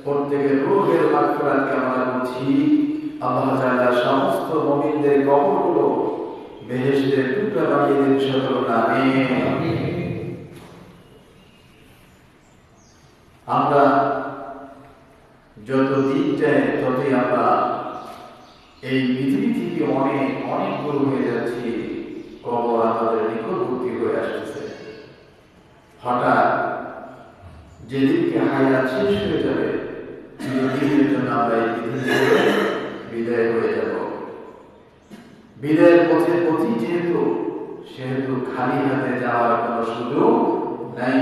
প্রত্যেকের রূহের মাগফিরাত কামনা করছি। আল্লাহ তাআলা সমস্ত মুমিনদের কবরগুলো বেহেশতের টুকরা বানিয়ে দিন সকলে আমিন। আমরা যত দিন যায় ততই আমরা এই পৃথিবী থেকে অনেক অনেক দূর হয়ে যাচ্ছি, কবর আমাদের নিকটবর্তী হয়ে আসতেছে। হঠাৎ যেদিনকে হায়াত শেষ হয়ে যাবে, চিরদিনের জন্য আমরা এই পৃথিবী থেকে বিদায় হয়ে যাব। বিদায়ের পথে পথি সেহেতু খালি হাতে যাওয়ার কোনো সুযোগ নাই।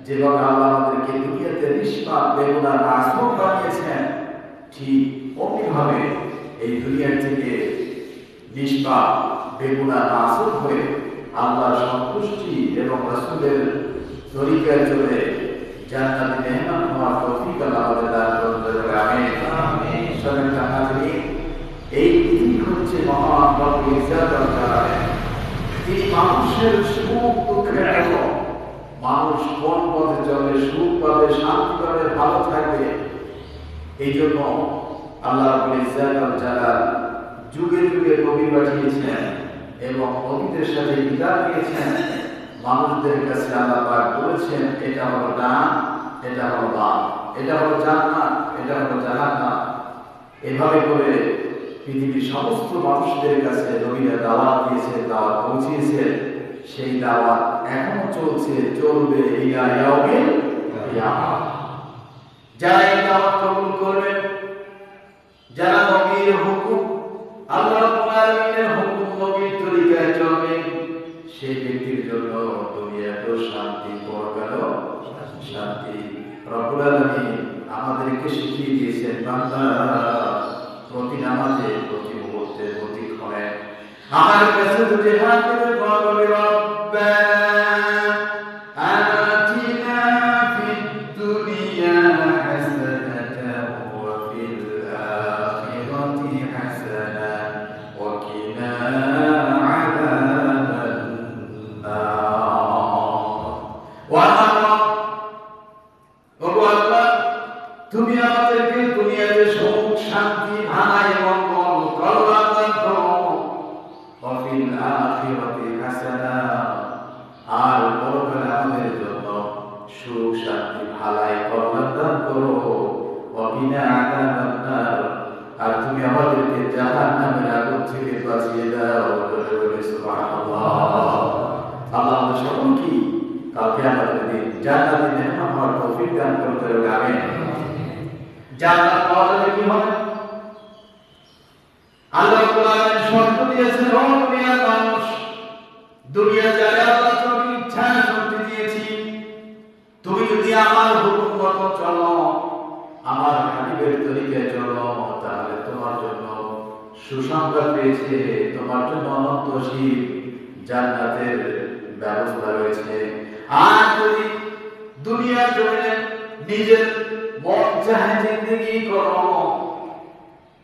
যেভাবে আল্লাহ আমাদেরকে দুনিয়াতে নিষ্পাপ বেগুনাহ মাসুম বানিয়েছেন, ঠিক অমনিভাবে এই দুনিয়া থেকে নিষ্পাপ বেগুনাহ মাসুম হয়ে আল্লাহর সন্তুষ্টি এবং রাসূলের তরিকায় চলে জান্নাতে মেহমান হওয়ার তৌফিক আল্লাহ আমাদের দান করুন। আমিন। সম্মানিত হাজিরিন, এই পৃথিবী হচ্ছে মহান রব্বুল ইজ্জত ওয়াল জালাল। তিনি মানুষের সুখ দুঃখের কারণ, মানুষ কোন পথে চলে সুখ পাবে, শান্তি পাবে, ভালো থাকবে, এই জন্য আল্লাহ রাব্বুল ইজ্জত ওয়াল জালাল যুগে যুগে নবী পাঠিয়েছেন এবং নবীদের সাথে কিতাব দিয়েছেন। মানুষদের কাছে আল্লাহ পাক বলেছেন, এটা হলো ডান, এটা হলো বাম, এটা হলো জান্নাত, এটা হলো জাহান্নাম। এভাবে করে পৃথিবীর সমস্ত মানুষদের কাছে নবীরা দাওয়াত দিয়েছে, দাওয়াত পৌঁছিয়েছে। সেই দাওয়াত এখনো চলছে, চলবে ইলা ইয়াউমিল কিয়ামা। যারা এই দাওয়াত কবুল করবেন, যারা নবীর হুকুম, আল্লাহ রাব্বুল আলামিনের হুকুম, নবীর তরিকায় চলবে, সেই ব্যক্তির জন্য দুনিয়াতেও শান্তি, পরকালেও শান্তি। রব্বুল আলামিন আমাদেরকে শিখিয়ে দিয়েছেন, বান্দা প্রতি নামাজে, প্রতি মুহূর্তে, প্রতি ক্ষণে আমার কাছে দুটি হাত তুলে দোয়া করবে, রব্বানা আতিনা ফিদ দুনিয়া হাসানাতাও ওয়া ফিল আখিরাতি হাসানাতাও ওয়া কিনা আযাবান নার। ওগো আল্লাহ, তুমি আমাদেরকে দুনিয়াতে সুখ শান্তি ভাঙায় মঙ্গল কল্যাণ দান করো, ওয়াফিল আখিরাতি হাসানা, আর পরকালে আমাদের জন্য সুখ শান্তি ভালাই কল্যাণ দান করো, ওয়াকিনা আযাবান নার, আর তুমি আমাদেরকে জাহান্নামের আগুন থেকে বাঁচিয়ে দাও। সুবহানাল্লাহ। আল্লাহ আমাদের সকলকে কালকে আমাদের দিন জান্নাতে মেহমান হওয়ার তৌফিক দান করতে হবে। আমিন। জান্নাত পাওয়া যাবে কি হবে? আল্লাহ রাব্বুল আলামিন শর্ত দিয়েছেন, ও দুনিয়ার মানুষ, দুনিয়া যারা আল্লাহ তোমাকে ইচ্ছা শক্তি দিয়েছি, তুমি যদি আমার হুকুম মতো চলো, আমার হাবিবের তরিকায় চলো, তাহলে তোমার জন্য সুসংবাদ পেয়েছে, তোমার জন্য অনন্তশীল জান্নাতের ব্যবস্থা রয়েছে। আর যদি দুনিয়ার জমিনে নিজের মন চাহে জিন্দেগি করো,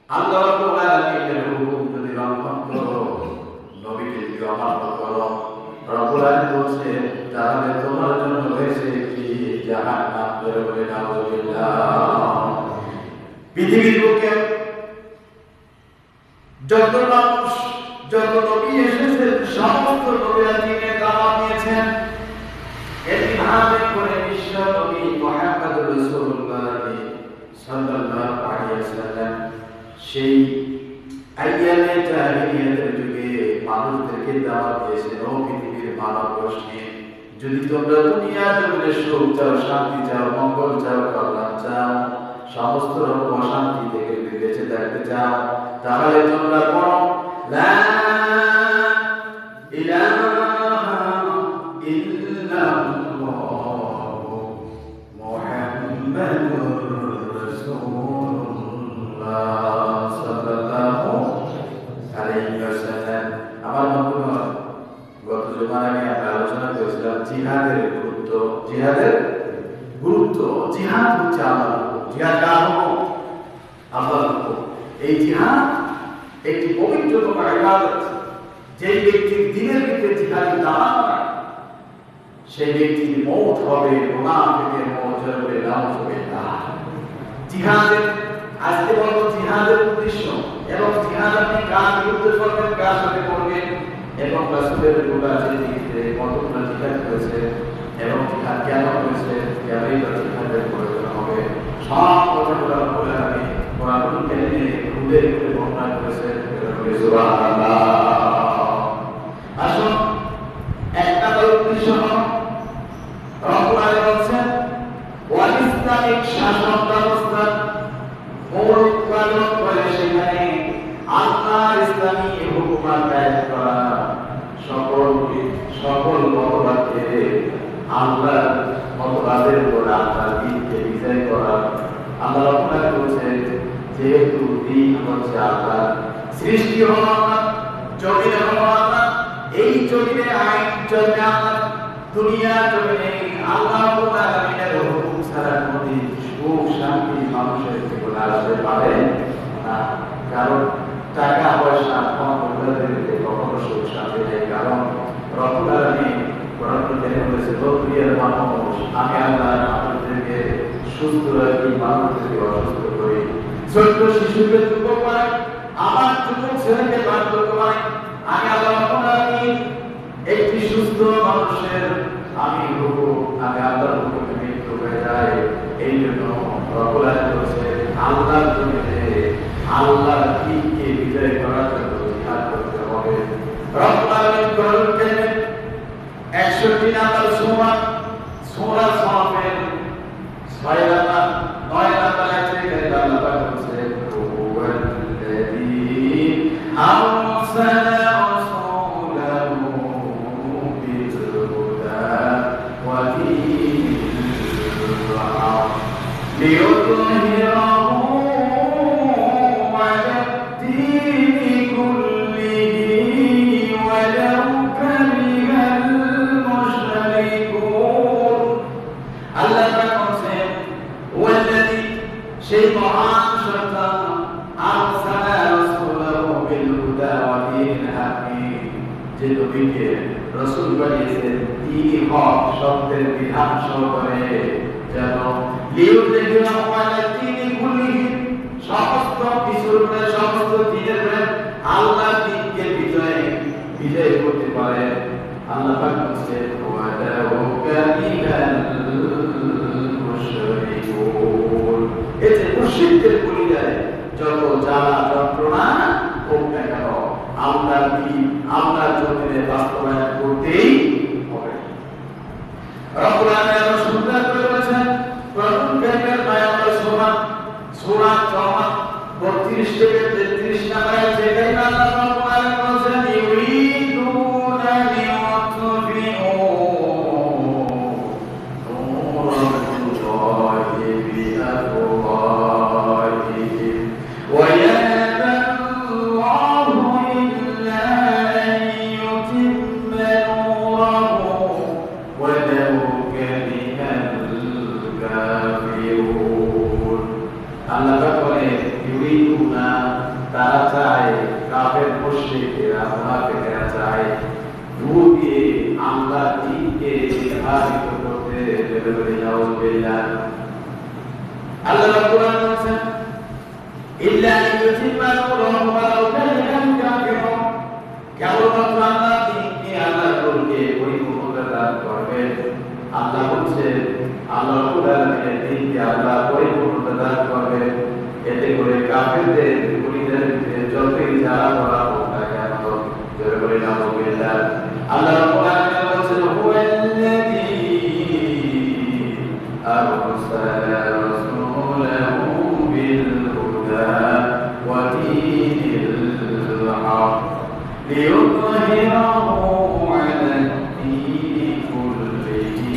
আল্লাহ রাব্বুল আলামিনের হুকুম যদি লঙ্ঘন করো, নবীকে যদি অমান্য করো, রব্বুল আলামিন বলছে, তাহলে তোমার জন্য রয়েছে কি জাহান্নাম। বলে নাউযুবিল্লাহ। পৃথিবীর বুকে যত মানুষ, যত নবী এসেছেন, সমস্ত নবীরা দ্বীনের দাওয়াত দিয়েছেন। এইভাবে করে বিশ্ব নবী মুহাম্মদুর রাসূলুল্লাহ সাল্লাল্লাহু আলাইহি ওয়াসাল্লাম সেই আইয়ামে জাহিলিয়াতের যুগে মানুষদেরকে দাওয়াত দিয়েছেন, ও পৃথিবীর মানব গোষ্ঠী, যদি তোমরা দুনিয়ার জমিনে সুখ চাও, শান্তি চাও, মঙ্গল চাও, কল্যাণ চাও, সমস্ত রকম অশান্তি থেকে যদি বেঁচে থাকতে চাও, তাহলে তোমরা পড়ো লা ইলাহা ইল্লাল্লাহু মুহাম্মাদুর রাসূলুল্লাহ সাল্লাল্লাহু আলাইহি ওয়াসাল্লাম। আমার বন্ধুগণ, গত জুমায় আমি আলোচনা করেছিলাম জিহাদের গুরুত্ব। জিহাদের গুরুত্ব, জিহাদ হচ্ছে আল্লাহর হুকুম। জিহাদ কার হুকুম? আল্লাহর হুকুম। এই জিহাদ একটি পবিত্রতম ইবাদত। যে ব্যক্তির দিনের ভিতরে জিহাদের দাওয়াত পায়, সেই ব্যক্তির মওত হবে মুনাফিকের মওত হবে। নাউযুবিল্লাহ। জিহাদের আজকে বলবো জিহাদের উদ্দেশ্য এবং জিহাদ আপনি কার বিরুদ্ধে করবেন, কার সাথে করবেন, এবং রাসূলের গোটা জিন্দেগিতে কতগুলো জিহাদ করেছে এবং জিহাদ কেন করেছে, কেনই বা জিহাদের প্রয়োজন হবে, সব কথাগুলো বলে আমি কোরআনুল কারীমে খুলে খুলে বর্ণনা করেছে। সুবহানাল্লাহ। আসুন একটা উদ্দেশ্য রব্বুল আলামিন বলছেন ওয়াল ইসলামিক শাসন ব্যবস্থা মূল উৎপাদন করে সেখানে আল্লাহর ইসলামী হুকুমাত কায়েম করা, সকল মতবাদকে আল্লাহর মতবাদের উপর আল্লাহর দ্বীনকে বিজয় করা। আল্লাহ আপনার বলছেন যেহেতু দ্বীন হচ্ছে আল্লাহ, সৃষ্টি হলো আল্লাহ, জমিনে হলো আল্লাহ, এই জমিনে আইন চলবে আল্লাহ, দুনিয়া জমিনে আল্লাহ রাব্বুল আলামিনের হুকুম ছাড়া কোনো সুখ শান্তি মানুষের জীবনে আসতে পারে না। কারণ টাকা পয়সা ক্ষমতাদের কখনো সুখ শান্তি নেই। কারণ রব্বুল আলামিন কোরআনে বলেছে প্রিয় মানুষ আমি আল্লাহ আপনাদেরকে সুস্থ রাখি, মানুষদেরকে অসুস্থ করি, ছোট্ট শিশুকে যুবক বানাই, আমার যুবক ছেলেকে বার্ধক্য বানাই। আমি আল্লাহ রাব্বুল আলামিন একটি সুস্থ মানুষের আমি আল্লাহর হুকুমে মৃত্যু হয়ে যায়। এই জন্য রব্বুল আলামিন বলেছে আল্লাহর জমিনে আল্লাহর দ্বীনকে বিজয় করার জন্য জিহাদ করতে হবে। রব্বুল আলামিন কোরআনুল কারীমে 61 নাম্বার সূরা সাফের 6 নাম্বার 9 নাম্বার আয়াতে আল্লাহ পাক বলেছেন হুয়াল্লাযী আরসালা ليظهره على الدين كله ولو كره المشركون। الله بقى هو الذي شيء مهان شرطا أرسل رسوله بالهدى ودين الحق যে নবীকে রাসূল বানিয়েছেন তিনি হক সত্যের বিধান সহকারে যেন লিউযহিরাহু আলা দ্বীনি কুল্লিহি সমস্ত কিছুর উপরে সমস্ত দ্বীনের উপরে আল্লাহর দ্বীনকে বিজয় করতে পারে। আল্লাহ পাক বলেন ওয়া লাউ কারিহাল মুশরিকুন। এতে মুশরিকদের পরিচয় যত জ্বালা যন্ত্রণা হোক না কেন আল্লাহর দ্বীন আল্লাহর জমিনে বাস্তবায়ন করতেই হবে। রব্বুল আলামিন সুন্দর করে বলেছেন কোরআনুল কারীমের আয়াতের সূরা তওবা 32 থেকে 33 নম্বর আয়াতে আল্লাহ রাব্বুল আলামিন বলেছেন ইউরিদুনা লিইউতফিউ নূরাল্লাহি বিআফওয়াহিহিম ওয়া ইয়াবা আল্লাহু ইল্লা আন ইউতিম্মা নূরাহু ওয়ালাউ কারিহাল কাফিরুন। আল্লাহ বলে ইউরিদুনা তারা চায়, কাফের মুশরিকরা মুনাফিকরা চায় রূপে আল্লাহর দ্বীনকে বিহারিত করতে। বলে নাউযুবিল্লাহ। আল্লাহ রাব্বুল আলামিন বলেন ইল্লা ইউতিম্মা নূরাহু ওয়ালাউ কারিহাল কাফিরুন। কেবলমাত্র আল্লাহর দ্বীনকে আল্লাহর নূরকে পরিপূর্ণতা দান করবেন। আল্লাহ বলছেন আল্লাহ রাব্বুল আলামিনের দ্বীনকে আল্লাহ পরিপূর্ণতা দান করবেন। এতে করে কাফেরদের পরিচয় যতই জ্বালা করা হোক না কেন জোরে বলে নাউযুবিল্লাহ। আল্লাহ রাব্বুল আলামিন বলেছেন হুয়াল্লাযী আরসালা রাসূলাহু বিল হুদা ওয়া দীনিল হক লিইয়ুযহিরাহু আলা দ্দীনি কুল্লিহি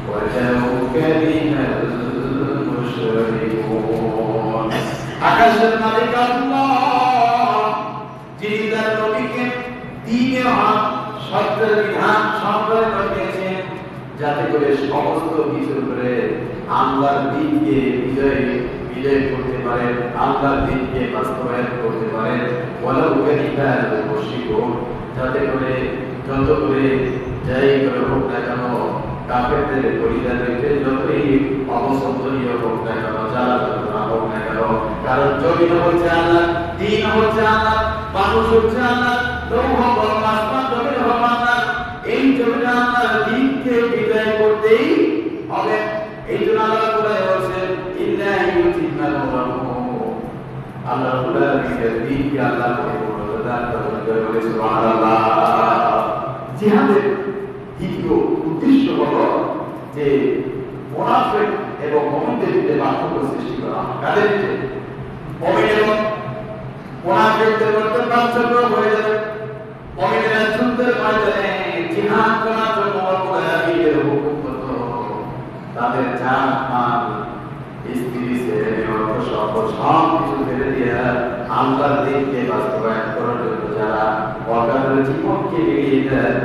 ওয়ালাউ কারিহাল মুশরিকুন। আকাশের মালিক আল্লাহ যিনি তার নবীকে দ্বীনের হক সত্যের বিধান সম্প্রদায় করিয়েছেন যাতে করে সমস্ত কিছুর উপরে আল্লাহর দ্বীনকে বিজয় করতে পারেন, আল্লাহর দ্বীনকে বাস্তবায়ন করতে পারেন। ওয়ালাউ কারিহাল মুশরিকুন যাতে করে যত করে যাই করে হোক না কেন কাফেরদের পরিচয় যতই অবসম্ভনীয় হোক না কেন যারা কারণ জমিন হচ্ছে আল্লাহ, দিন হচ্ছে আল্লাহ, মানুষ হচ্ছে আল্লাহ, লৌহ বলম আসমান জমিন হল আল্লাহ। এই জমিন আল্লাহর দিনকে বিদায় করতেই হবে। এই জন্য আল্লাহ কোরআনে বলেছেন ইল্লাহি ইউতিমাল আল্লাহ কোরআনের দিনকে আল্লাহ পরিপূর্ণতা দান করবেন। বলে সুবহানাল্লাহ। জিহাদের দ্বিতীয় উদ্দেশ্য হলো যে মুনাফিক এবং মুমিনদের মধ্যে পার্থক্য সৃষ্টি করা। কাদের মধ্যে? মুমিন এবং মুনাফিকদের মধ্যে পার্থক্য হয়ে যাবে। মুমিনরা যুদ্ধের ময়দানে জিহাদ করার জন্য মুনাফিকদের হুকুম হতো তাদের জান মাল স্ত্রী ছেলে অর্থ সম্পদ সব কিছু ফেলে দিয়ে আল্লাহর দিনকে বাস্তবায়ন করার জন্য যারা অকালের জীবনকে বেরিয়ে দেয়,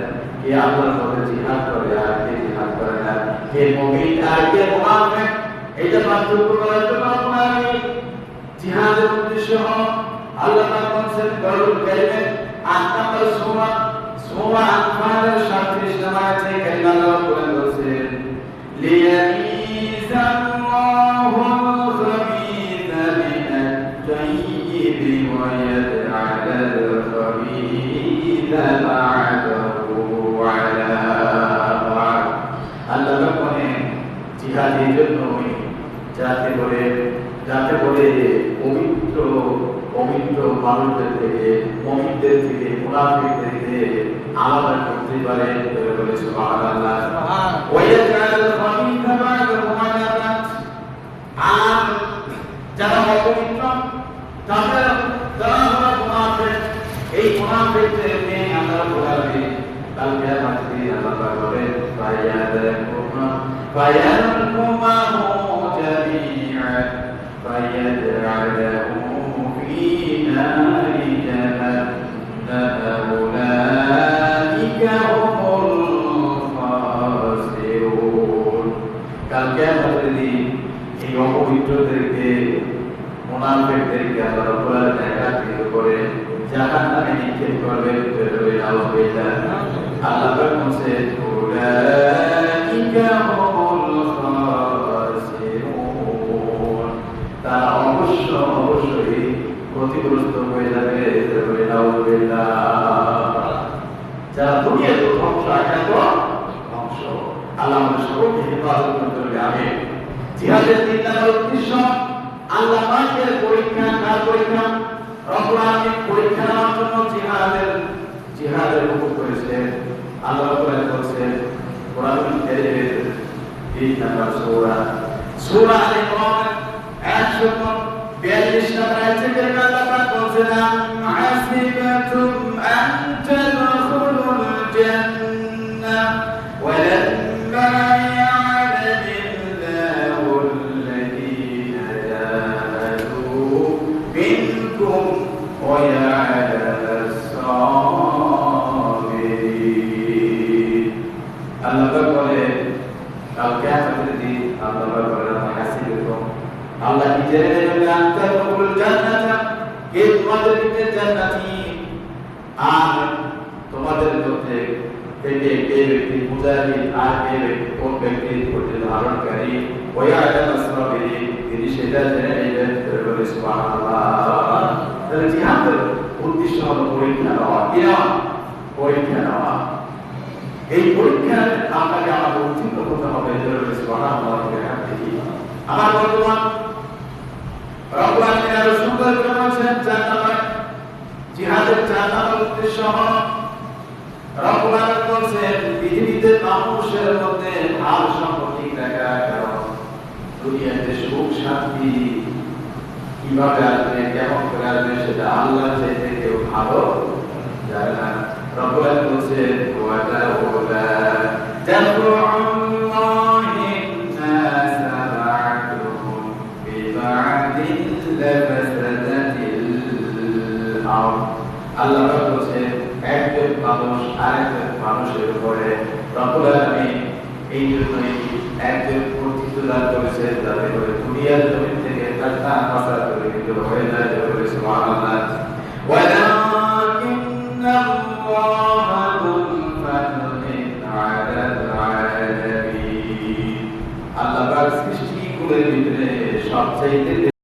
কে আল্লাহর পথে জিহাদ করে আর কে জিহাদ করে না, কে মুমিন আর কে মুনাফিক, এটা পার্থক্য করার জন্য মুনাফিক জিহাদের উদ্দেশ্য আল্লাহ তাআলা বলেছেন কোরআনুল কারীমে ৮ নম্বর সূরা আনফালের ৩৭ নম্বর আয়াতে কালিমা আল্লাহ কোরআন বলেছেন লিয়ামিযাল্লাহুল খাবীথা মিনাত তাইয়্যিবি ওয়া ইয়াজআলাল খাবীথা বা'দাহু আলা বা'দ। আল্লাহ বলেন জিহাদের জন্য যাতে করে পবিত্র মানুষদের থেকে মুমিনদের থেকে মুনাফিকদের থেকে আলাদা করতে পারে। বলে সুবহানাল্লাহ। ওয়া ইয়াজআলাল খাবীথা বা'দাহু আলা বা'দ। আর যারা অপবিত্র যারা মুনাফিক, এই মুনাফিকদেরকে আল্লাহ বলে কাল কিয়ামতের দিন আল্লাহ বলে ফায়ানকুমাহু জামিআন ফায়াজআলহু ফি নারি জাহান্নাম উলাইকা হুমুল খাসিরুন। কাল কিয়ামতের দিন এই অপবিত্রদেরকে মুনাফিকদেরকে আল্লাহ রাব্বুল আলামিন একত্রিত করে জাহান্নামে নিক্ষেপ করবেন। আল্লাহ বলেছেন উলাইকা হুমুল খাসিরুন, তারা অবশ্যই ক্ষতিগ্রস্ত হয়ে যাবে। যারা দুনিয়াতে ধ্বংস আখ্যাত ধ্বংস। আল্লাহ আমাদের সকলকে হেফাজত করবে। আমিন। জিহাদের ৩ নম্বর উদ্দেশ্য আল্লাহ পাকের পরীক্ষা। কার পরীক্ষা? রব্বুল আলামিন পরীক্ষা নেওয়ার জন্য জিহাদের হুকুম করেছেন। আল্লাহ কোরআনে বলেছেন কোরআনুল কারীমের ৩ নম্বর সূরা আলে ইমরান ১৪২ নম্বর আয়াতে আল্লাহ পাক বলেছেন হাসিবাতুম আন তাদখুলুল জান্নাহ ওয়া লাম্মা ইয়া'লামিল্লাহুল লাযীনা জাহাদু মিনকুম ওয়া ইয়া'লামাস সাবিরিন। আল্লাহ পাক বলে কাল কিয়ামতের দিন আল্লাহ পাক বলে হাসিবাতুম, আল্লাহ কি জেনে নেবেন আনতাদখুলুল জান্নাতা, কে তোমাদের ভিতরে জান্নাতি, আর তোমাদের মধ্যে থেকে কে ব্যক্তি মুজাহিদ আর কে ব্যক্তি কোন ব্যক্তি ধৈর্য ধারণকারী, ওয়া ইয়ালামাস সাবিরিন, তিনি সেটা জেনে নেবেন। বলে সুবহানাল্লাহ। তাহলে জিহাদের উদ্দেশ্য হলো পরীক্ষা নেওয়া। কি নেওয়া? পরীক্ষা নেওয়া। এই পরীক্ষার আপনাকে আমাকে উত্তীর্ণ হতে হবে। বলে সুবহানাল্লাহ। আমার বর্তমান রব্বুল আলামিন আরো সুন্দর করে বলেছেন ৪ নম্বর জিহাদের ৪ নম্বর উদ্দেশ্য হলো রব্বুল আলামিন বলেছেন পৃথিবীতে মানুষের মধ্যে ভারসাম্য ঠিক রাখা। কারণ দুনিয়াতে সুখ শান্তি কিভাবে আসবে, কেমন করে আসবে, সেটা আল্লাহ চাইতে কেউ ভালো জানে না। রব্বুল আলামিন বলেছেন ওয়া লাউলা জাফরুল্লাহিন নাস বা'দুহুম বিবা'দিন লাফাসাদাতিল আরদ। আল্লাহ বলেছেন একজন মানুষ আরেকজন মানুষের উপরে রব্বুল আলামিন এই জন্যই একজন কর্তৃত্ব দান করেছেন যাতে করে দুনিয়ার জমিন থেকে একটা ফাসাদ পরিবর্তিত হয়ে যায়। বলে সুবহানাল্লাহ। ওয়ালাকিন্নাল্লাহা যুল ফাদলিন আলাল আলামিন। আল্লাহ পাক সৃষ্টিকুলের ভিতরে সবচেয়ে